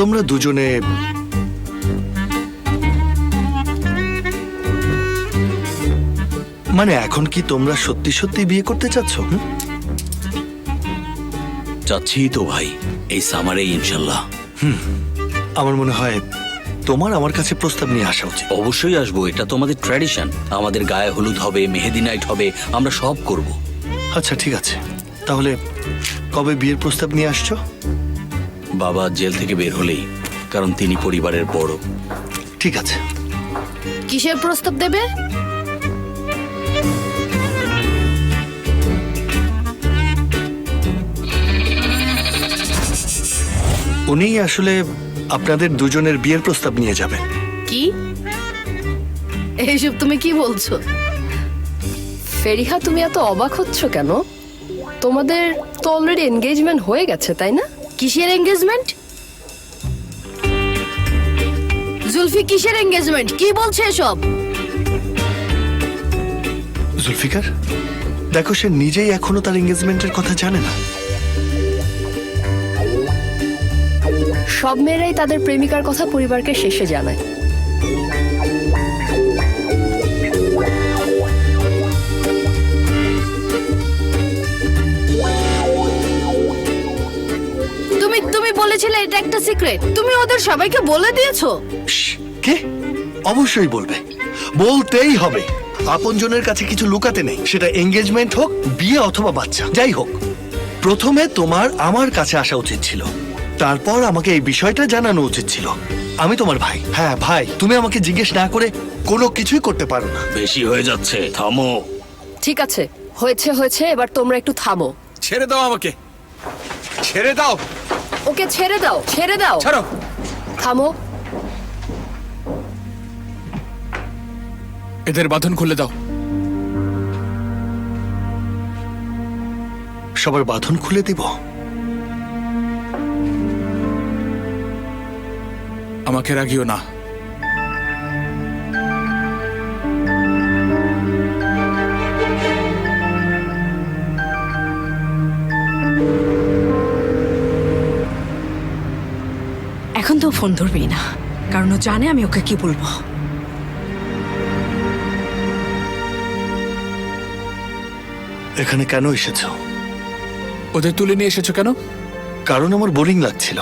তোমরা দুজনে মানে এখন কি তোমরা সত্যি সত্যি বিয়ে করতে চাচ্ছ? চাচ্ছি তো ভাই, এই সামারে ইনশাল্লাহ। আমার মনে হয় তোমার আমার কাছে প্রস্তাব নিয়ে আসা উচিত। অবশ্যই আসবো, এটা তো আমাদের ট্র্যাডিশন। আমাদের গায়ে হলুদ হবে, মেহেদি নাইট হবে, আমরা সব করব। আচ্ছা ঠিক আছে, তাহলে কবে বিয়ের প্রস্তাব নিয়ে আসছো? বাবা জেল থেকে বের হলেই, কারণ তিনি পরিবারের বড়। ঠিক আছে। কিসের প্রস্তাব দেবে? উনি আসলে আপনাদের দুজনের বিয়ের প্রস্তাব নিয়ে যাবেন। কি এইসব তুমি কি বলছো? ফেরিহা, তুমি এত অবাক হচ্ছ কেন? তোমাদের তো অলরেডি এনগেজমেন্ট হয়ে গেছে, তাই না? কিসের এনগেজমেন্ট? জুলফি, কিসের এনগেজমেন্ট? কি বলছে এসব? জুলফিকার, দেখো সে নিজেই এখনো তার এনগেজমেন্টের কথা জানে না। সব মেয়েরাই তাদের প্রেমিকার কথা পরিবারকে শেষে জানায়। তুমি বলেছিলে এটা একটা সিক্রেট, তুমি ওদের সবাইকে বলে দিয়েছো? কে? অবশ্যই বলবে, বলতেই হবে। আপনজনের কাছে কিছু লুকাতে নেই, সেটা এনগেজমেন্ট হোক, বিয়ে অথবা বাচ্চা, যাই হোক। প্রথমে তোমার আমার কাছে আসা উচিত ছিল, তারপর আমাকে এই বিষয়টা জানানো উচিত ছিল। আমি তোমার ভাই। হ্যাঁ ভাই, তুমি আমাকে জিজ্ঞেস না করে কোনো কিছুই করতে পারো না। বেশি হয়ে যাচ্ছে, থামো। ঠিক আছে, হয়েছে হয়েছে, এবার তোমরা একটু থামো। ছেড়ে দাও আমাকে, ছেড়ে দাও। ওকে ছেড়ে দাও, ছেড়ে দাও। ছাড়ো। থামো। এদের বাঁধন খুলে দাও। সবার বাঁধন খুলে দিব? আমাকে রাগিও না। এখন তো ফোন ধরবেই না, কারণ ও জানে আমি ওকে কি বলবো। এখানে কেন এসেছো? ওদের তুলে নিয়ে এসেছো কেন? কারণ আমার বোরিং লাগছিল,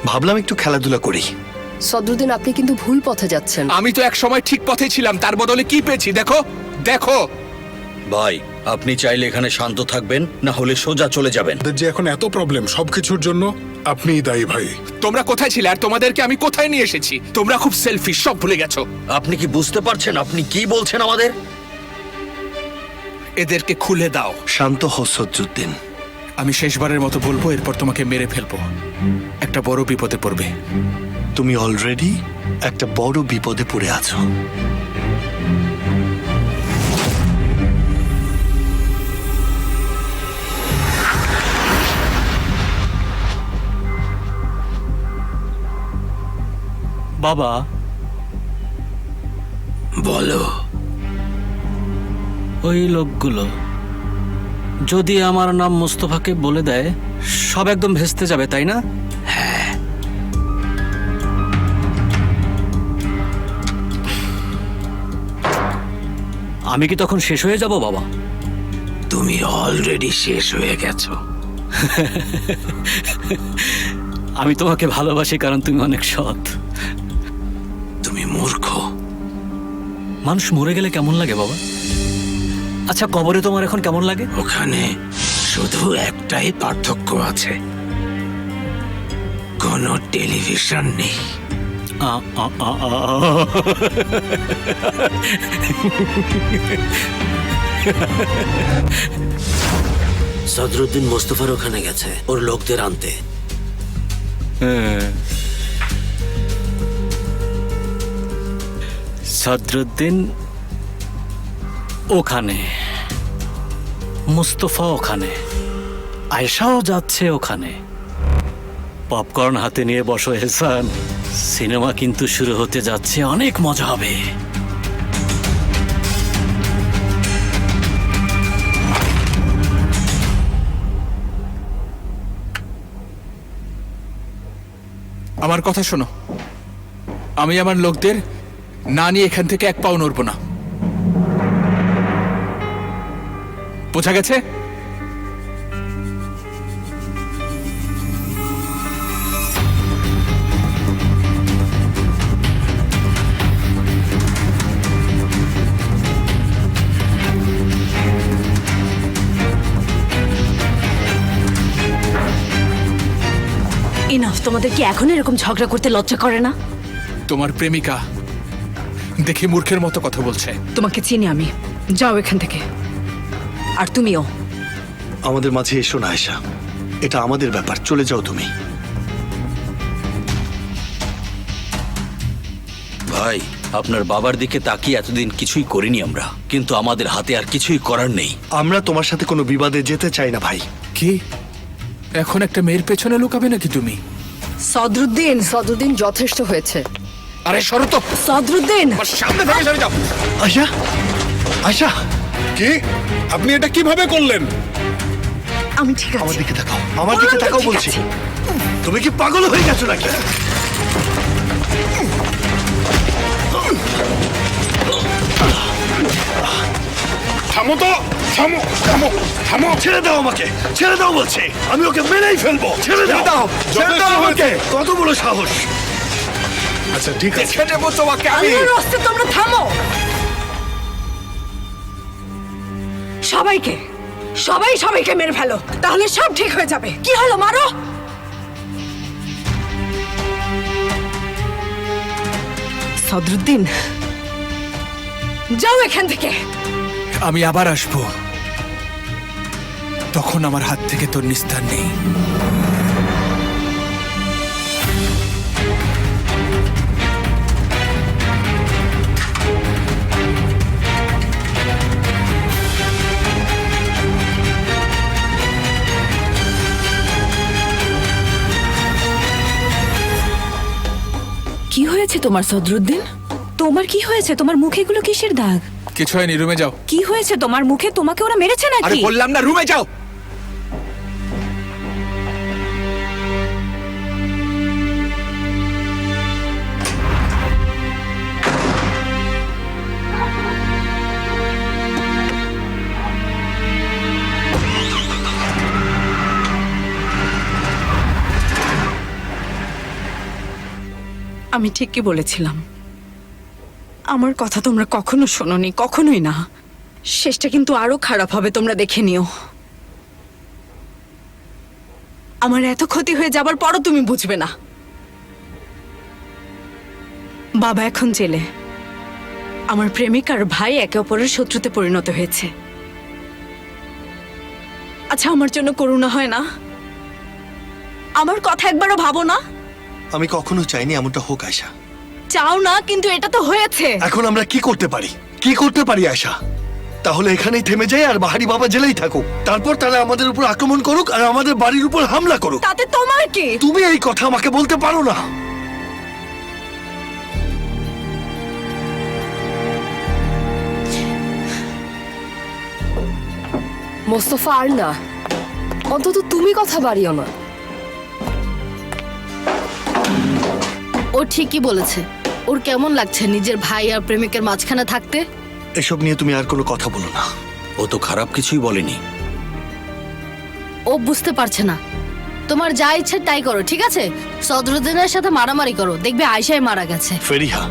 ভাবলাম একটু খেলাধুলা করি। সদরুদ্দিন, আপনি কিন্তু ভুল পথে যাচ্ছেন। আমি তো এক সময় ঠিক পথে ছিলাম, তার বদলে কি পেয়েছি দেখো, দেখো। ভাই, আপনি চাইলে এখানে শান্ত থাকবেন, না হলে সোজা চলে যাবেন। আমাদের যে এখন এত প্রবলেম সবকিছুর জন্য আপনিই দায়ী ভাই। তোমরা কোথায় ছিলে আর তোমাদেরকে আমি কোথায় নিয়ে এসেছি? তোমরা খুব সেলফিশ, সব ভুলে গেছো। আপনি কি বুঝতে পারছেন আপনি কি বলছেন আমাদের? এদেরকে খুলে দাও। শান্ত হও সদরুদ্দিন। আমি শেষবারের মতো বলবো, এরপর তোমাকে মেরে ফেলবো। একটা বড় বিপদে পড়বে। তুমি অলরেডি একটা বড় বিপদে পড়ে আছো। বাবা, বলো। ওই লোকগুলো যদি আমার নাম মোস্তফাকে বলে দেয়, সব একদম ভেস্তে যাবে, তাই না? হ্যাঁ। আমি কি তখন শেষ হয়ে যাব বাবা? তুমি অলরেডি শেষ হয়ে গেছো। আমি তোমাকে ভালোবাসি কারণ তুমি অনেক সৎ। তুমি মূর্খ। মানুষ মরে গেলে কেমন লাগে বাবা? আচ্ছা, কবরে তোমার এখন কেমন লাগে? ওখানে শুধু একটাই পার্থক্য আছে, কোনো টেলিভিশন নেই। আ, আ, আ, আ। সদরুদ্দিন মোস্তফার ওখানে গেছে ওর লোকদের আনতে। সদরুদ্দিন ওখানে, মুস্তফা ওখানে, আয়েশাও যাচ্ছে ওখানে। পপকর্ন হাতে নিয়ে বসো এহসান, সিনেমা কিন্তু শুরু হতে যাচ্ছে, অনেক মজা হবে। আমার কথা শোনো, আমি আমার লোকদের না নিয়ে এখান থেকে এক পাও নড়বো না, বোঝা গেছে? ইনাফ, তোমাদের কি এখন এরকম ঝগড়া করতে লজ্জা করে না? তোমার প্রেমিকা দেখে মূর্খের মতো কথা বলছে। তোমাকে চিনি আমি, যাও এখান থেকে। আর তুমিও। আমাদের মাঝে এসো না আয়েশা, এটা আমাদের ব্যাপার, চলে যাও তুমি। ভাই, আপনার বাবার দিকে তাকিয়ে এতদিন কিছুই করিনি আমরা, কিন্তু আমাদের হাতে আর কিছুই করার নেই। আমরা তোমার সাথে কোনো বিবাদে যেতে চাই না ভাই। কি এখন একটা মেয়ের পেছনে লুকাবে নাকি তুমি? সদরুদ্দিন, সদরুদ্দিন, যথেষ্ট হয়েছে। আরে সরো তো, সদরুদ্দিন। আমার সামনে থেকে সরে যাও। আয়েশা, আয়েশা, কি আপনি এটা কিভাবে করলেন? আমি ঠিক আমার আছে। দিকে তাকাও, আমার দিকে তাকাও ঠিক বলছি। আছে। তুমি কি পাগল হয়ে গেছো নাকি? থামো তো, থামো থামো থামো। ছেড়ে দাও আমাকে, ছেড়ে দাও বলছি। আমি ওকে মেরেই ফেলবো। ছেড়ে দাও, ছেড়ে দাও আমাকে। কত বড় সাহস! আচ্ছা ঠিক আছে, দেখে নেবো তোমাকে আমি। আল্লাহর রাস্তে তোমরা থামো। সবাইকে সবাইকে মেরে ফেলো, তাহলে সব ঠিক হয়ে যাবে। কি হলো, মারো। সদরুদ্দিন, যাও এখান থেকে। আমি আবার আসবো, তখন আমার হাত থেকে তোর নিস্তার নেই। কি হয়েছে তোমার সদরুদ্দিন? তোমার কি হয়েছে? তোমার মুখে এগুলো কিসের দাগ? কিছু হয়নি, রুমে যাও। কি হয়েছে তোমার মুখে? তোমাকে ওরা মেরেছে আরে নাকি? বললাম না, রুমে যাও। আমি ঠিকই বলেছিলাম। আমার কথা তোমরা কখনো শোনোনি, কখনোই না। শেষটা কিন্তু আরো খারাপ হবে, তোমরা দেখে নিও। আমার এত ক্ষতি হয়ে যাবার পরও তুমি বুঝবে না। বাবা এখন জেলে, আমার প্রেমিক আর ভাই একে অপরের শত্রুতে পরিণত হয়েছে। আচ্ছা, আমার জন্য করুণা হয় না? আমার কথা একবারও ভাবো না? আমি কখনো চাইনি এমনটা হোক আয়েশা। চাও না, কিন্তু এটা তো হয়েছে। এখন আমরা কি করতে পারি? কি করতে পারি আয়েশা? তাহলে এখানেই থেমে যাই আর বাহারি বাবা জেলেই থাকুক। তারপর তারা আমাদের উপর আক্রমণ করুক আর আমাদের বাড়ির উপর হামলা করুক। তাতে তোমার কি? তুমি এই কথা আমাকে বলতে পারো না। মোস্তফা, আর না, অন্তত তুমি কথা বাড়িও না। ও ঠিকই বলেছে। ওর কেমন লাগছে নিজের ভাই আর প্রেমিকের মাঝখানে থাকতে? এসব নিয়ে তুমি আর কোনো কথা বলো না। ও তো খারাপ কিছুই বলেনি। ও বুঝতে পারছে না। তোমার যা ইচ্ছে তাই করো, ঠিক আছে? সদরুদ্দিনের সাথে মারামারি করো, দেখবে আয়েশাই মারা গেছে। ফেরিহা,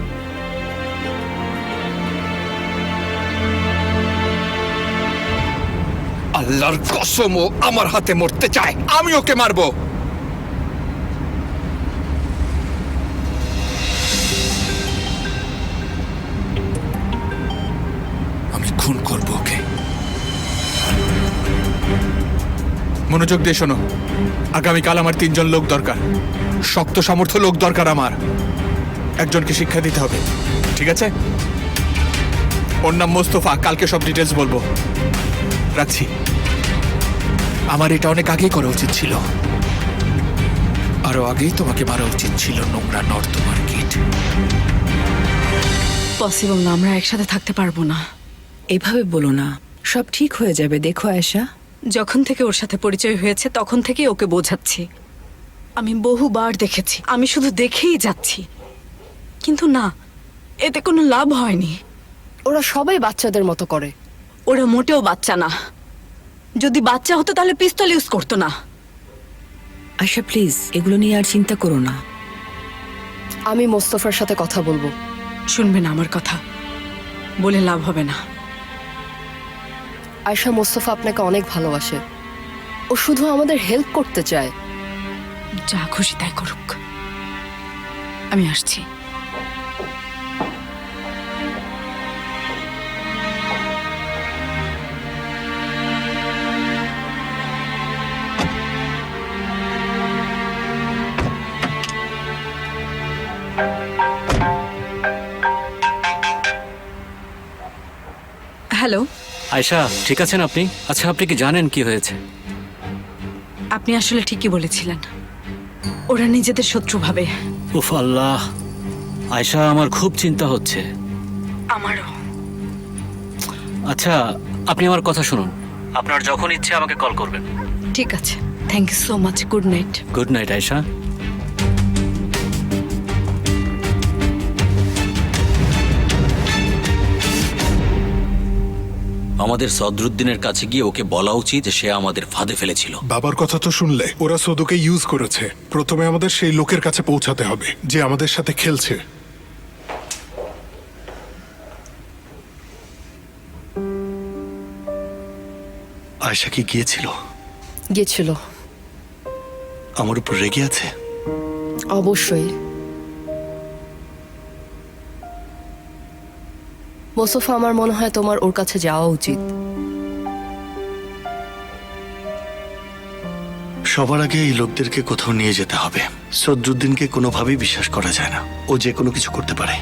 আল্লাহর কসম, ও আমার হাতে মরতে চায়, আমি ওকে মারবো। আমি খুন করবো ওকে। মনোযোগ দিয়ে শোনো, আগামীকাল আমার 3 জন লোক দরকার। শক্ত সামর্থ্য লোক দরকার আমার। একজনকে শিক্ষা দিতে হবে, ঠিক আছে? ওর নাম মোস্তফা। কালকে সব ডিটেলস বলবো। রাখছি। আমার এটা অনেক আগেই করা উচিত ছিল, আরো আগেই তোমাকে মারা উচিত ছিল, নোংরা নর্দমার কীট। পসিবল না, আমরা একসাথে থাকতে পারবো না। এভাবে বলো না, সব ঠিক হয়ে যাবে। দেখো আয়েশা, যখন থেকে ওর সাথে পরিচয় হয়েছে তখন থেকেই ওকে বোঝাচ্ছি, আমি বহুবার দেখেছি, আমি শুধু দেখেই যাচ্ছি, কিন্তু না, এতে কোনো লাভ হয়নি। ওরা সবাই বাচ্চাদের মতো করে। ওরা মোটেও বাচ্চা না। যদি বাচ্চা হতো তাহলে পিস্তল ইউজ করতো না। আয়শা প্লিজ এগুলো নিয়ে আর চিন্তা করো না। আমি মোস্তফার সাথে কথা বলবো। শুনবে না আমার কথা, বলে লাভ হবে না। আয়শা, মোস্তফা আপনাকে অনেক ভালোবাসে। ও শুধু আমাদের হেল্প করতে চায়। যা খুশি তাই করুক, আমি আসছি। হ্যালো, আয়শা ঠিক আছেন আপনি? আচ্ছা আপনি কি জানেন কি হয়েছে? আপনি আসলে ঠিকই বলেছিলেন, ওরা নিজেদের শত্রু ভাবে। উফ আল্লাহ, আয়শা আমার খুব চিন্তা হচ্ছে। আমারও। আচ্ছা আপনি আমার কথা শুনুন, আপনার যখন ইচ্ছে আমাকে কল করবেন। ঠিক আছে, thank you so much. Good night. Good night Ayesha. আমাদের সদরুদ্দিনের কাছে গিয়ে ওকে বলা উচিত যে সে আমাদের ফাঁদে ফেলেছিল। বাবার কথা তো শুনলে, ওরা সদুকে ইউজ করেছে। প্রথমে আমাদের সেই লোকের কাছে পৌঁছাতে হবে যে আমাদের সাথে খেলছে। আয়শা কি গিয়েছিল? গেছিল। আমার উপর রেগে আছে? অবশ্যই। মোস্তফা, আমার মনে হয় তোমার ওর কাছে যাওয়া উচিত। সবার আগে এই লোকদেরকে কোথাও নিয়ে যেতে হবে। সদরুদ্দিনকে কোনোভাবেই বিশ্বাস করা যায় না, ও যে কোনো কিছু করতে পারে।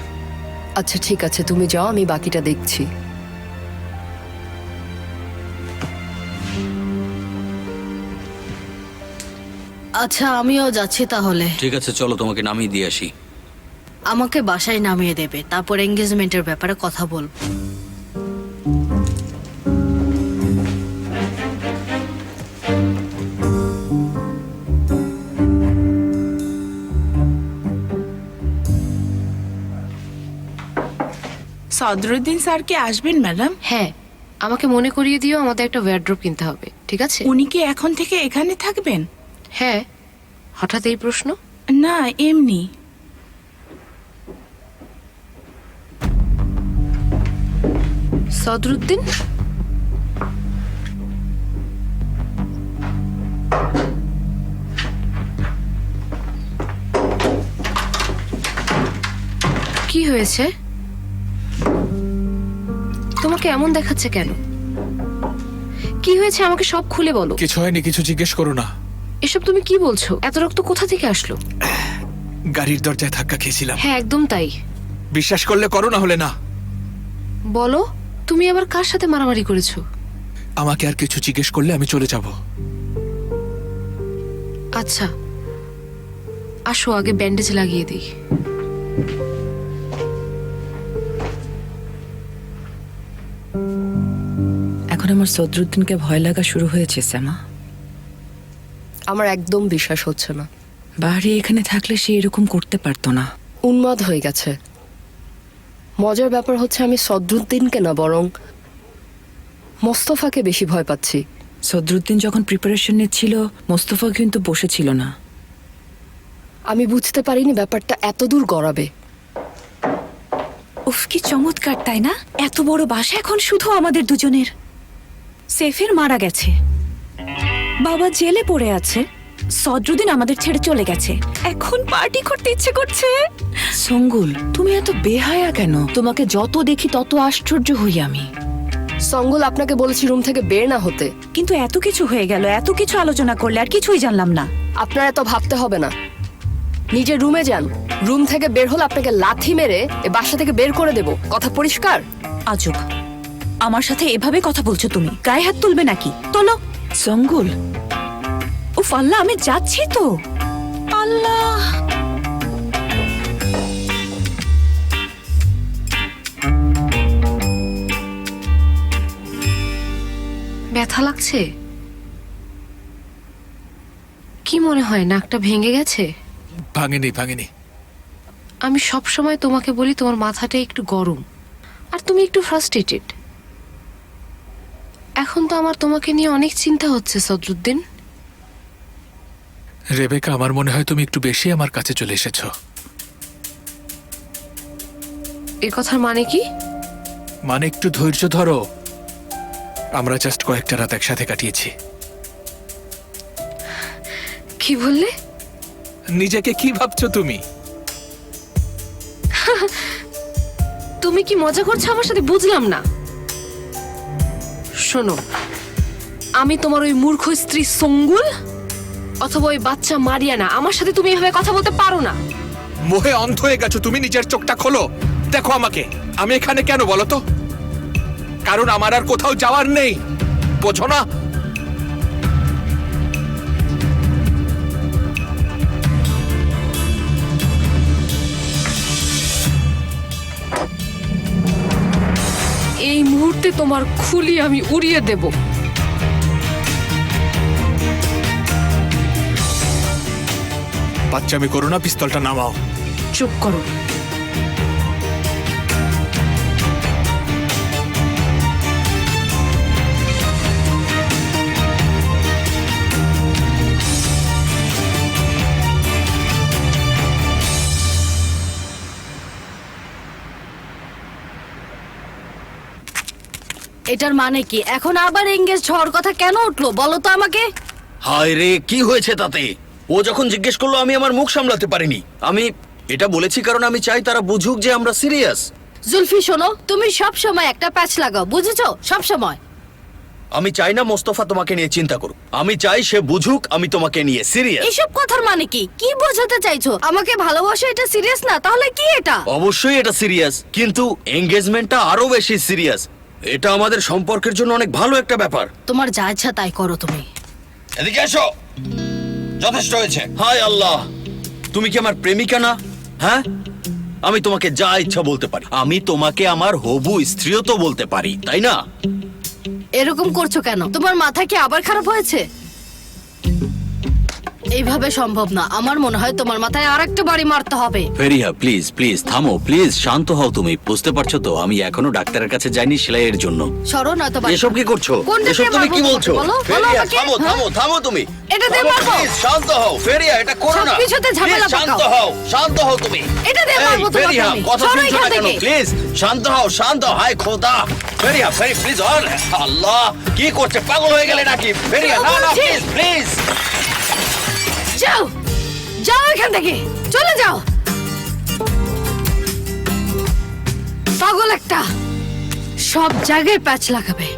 আচ্ছা ঠিক আছে, তুমি যাও, আমি বাকিটা দেখছি। আচ্ছা আমিও যাচ্ছি তাহলে। ঠিক আছে চলো, তোমাকে নামিয়ে দিয়ে আসি। আমাকে বাসায় নামিয়ে দেবে, তারপর এঙ্গেজমেন্টের ব্যাপারে কথা বলবো। সদরুদ্দিন স্যার কি আসবেন ম্যাডাম? হ্যাঁ, আমাকে মনে করিয়ে দিও, আমাদের একটা ওয়ার্ড্রোব কিনতে হবে, ঠিক আছে? উনি কি এখন থেকে এখানে থাকবেন? হ্যাঁ। হঠাৎ এই প্রশ্ন? না এমনি। সদরুদ্দিন? কি হয়েছে? তোমাকে এমন দেখাচ্ছে কেন? কি হয়েছে আমাকে সব খুলে বলো। কিছু হয়নি, কিছু জিজ্ঞেস করো না। এসব তুমি কি বলছো? এত রক্ত কোথা থেকে আসলো? গাড়ির দরজায় ধাক্কা খেয়েছিলাম। হ্যাঁ একদম তাই। বিশ্বাস করলে করো, না হলে না। বলো, তুমি আবার কার সাথে মারামারি করেছো? আমাকে আর কিছু জিজ্ঞেস করলে আমি চলে যাব। আচ্ছা আসো, আগে ব্যান্ডেজ লাগিয়ে দিই। এখন আমার সদরুদ্দিনকে ভয় লাগা শুরু হয়েছে শ্যামা। আমার একদম বিশ্বাস হচ্ছে না। বাড়ি এখানে থাকলে সে এরকম করতে পারতো না। উন্মাদ হয়ে গেছে। মজার ব্যাপার হচ্ছে আমি সদরুদ্দিনকে না, বরং মোস্তফাকে বেশি ভয় পাচ্ছি। সদরুদ্দিন যখন প্রিপারেশন নিচ্ছিল, মোস্তফা কিন্তু বসেছিল না। আমি বুঝতে পারিনি ব্যাপারটা এত দূর গড়াবে। উফ কি চমৎকার, তাই না? এত বড় বাসা এখন শুধু আমাদের দুজনের। সেফের মারা গেছে, বাবা জেলে পড়ে আছে, সদরুদ্দিন আমাদের ছেড়ে চলে গেছে, এখন পার্টি করতে ইচ্ছে করছে। সঙ্গুল, তুমি এত বেহায়া কেন? তোমাকে যত দেখি তত আশ্চর্য হই আমি। সঙ্গুল, আপনাকে বলেছি রুম থেকে বের না হতে। কিন্তু এত কিছু হয়ে গেল, এত কিছু আলোচনা করলে আর কিছুই জানলাম না। আপনার এত ভাবতে হবে না, নিজের রুমে যান। রুম থেকে বের হলে আপনাকে লাথি মেরে এ বাসা থেকে বের করে দেব, কথা পরিষ্কার? আজব, আমার সাথে এভাবে কথা বলছো তুমি? গায়ে হাত তুলবে নাকি? তোলো। সঙ্গুল, উফ আল্লাহ, আমি যাচ্ছি তো। আল্লাহ, ব্যথা লাগছে? কি মনে হয় নাকটা ভেঙে গেছে? ভাঙেনি। আমি সব সময় তোমাকে বলি তোমার মাথাটা একটু গরম আর তুমি একটু ফ্রাস্ট্রেটেড। এখন তো আমার তোমাকে নিয়ে অনেক চিন্তা হচ্ছে সদরুদ্দিন। রেবেকা, আমার মনে হয় তুমি একটু বেশি আমার কাছে চলে এসেছো। এ কথার মানে কি? মানে একটু ধৈর্য ধরো, আমরা জাস্ট কয়েকটা রাত একসাথে কাটিয়েছি। কি বললে? নিজেকে কি ভাবছো তুমি? তুমি কি মজা করছো আমার সাথে? বুঝলাম না। শোনো, আমি তোমার ওই মূর্খ স্ত্রী সঙ্গুল অথবা ওই বাচ্চা মারিয়ানা, আমার সাথে তুমি এভাবে কথা বলতে পারো না। মোহে অন্ধ হয়ে গেছো তুমি, নিজের চোখটা খোলো, দেখো আমাকে। আমি এখানে কেন বলো তো? কারণ আমার আর কোথাও যাওয়ার নেই, বোঝো না? এই মুহূর্তে তোমার খুলি আমি উড়িয়ে দেব। বাচ্চামি করো না, পিস্তলটা নামাও। চুপ করো। এটার মানে কি? এখন আবার এঙ্গেজ হওয়ার কথা কেন উঠলো বলো তো আমাকে? হায় রে, কি হয়েছে তাতে? ও যখন জিজ্ঞেস করলো আমি আমার মুখ সামলাতে পারিনি। আমি এটা বলেছি কারণ আমি চাই তারা বুঝুক যে আমরা সিরিয়াস। জুলফি শোনো, তুমি সব সময় একটা প্যাচ লাগাও, বুঝেছো? সব সময়। আমি চাই না মোস্তফা তোমাকে নিয়ে চিন্তা করুক, আমি চাই সে বুঝুক আমি তোমাকে নিয়ে সিরিয়াস। এসব কথার মানে কি? কি বোঝাতে চাইছো? আমাকে ভালোবাসা এটা সিরিয়াস না? তাহলে কি এটা? অবশ্যই এটা সিরিয়াস, কিন্তু এঙ্গেজমেন্টটা আরো বেশি সিরিয়াস। এটা আমাদের সম্পর্কের জন্য অনেক ভালো একটা ব্যাপার। তোমার যা ইচ্ছা তাই করো তুমি। এদিকে এসো, যথেষ্ট হয়েছে। হায় আল্লাহ, তুমি কি আমার প্রেমিকা না? হ্যাঁ, আমি তোমাকে যা ইচ্ছা বলতে পারি। আমি তোমাকে আমার হবু স্ত্রীও তো বলতে পারি, তাই না? এরকম করছো কেন? তোমার মাথা কি আবার খারাপ হয়েছে? এইভাবে সম্ভব না। আমার মনে হয় তোমার মাথায় আরেকটা বাড়ি মারতে হবে। ফেরিহা, প্লিজ প্লিজ থামো, প্লিজ শান্ত হও। তুমি বুঝতে পারছো তো আমি এখনো ডাক্তারের কাছে যাইনি সেলাইয়ের জন্য। সরো না তো। এসব কি করছো? এসব তুমি কি বলছো? ফেরিহা, থামো থামো থামো তুমি। এটা দিয়ে মারবো। প্লিজ শান্ত হও ফেরিহা, এটা করো না। সবকিছুতে ঝামেলা Please, শান্ত পাকাও। হও, শান্ত হও তুমি। এটা দিয়ে এই, মারবো তোমাকে ফেরিহা, আমি। কথা সরো শুনছো এখান না কেন? থেকে। প্লিজ শান্ত হও, শান্ত হও। হায় খোদা, ফেরিহা প্লিজ। আল্লাহ, কি করছে? পাগল হয়ে গেলে নাকি? ফেরিহা, না না, প্লিজ প্লিজ। যাও যাও এখান থেকে, চলে যাও। পাগল একটা, সব জায়গায় প্যাচ লাগাবে।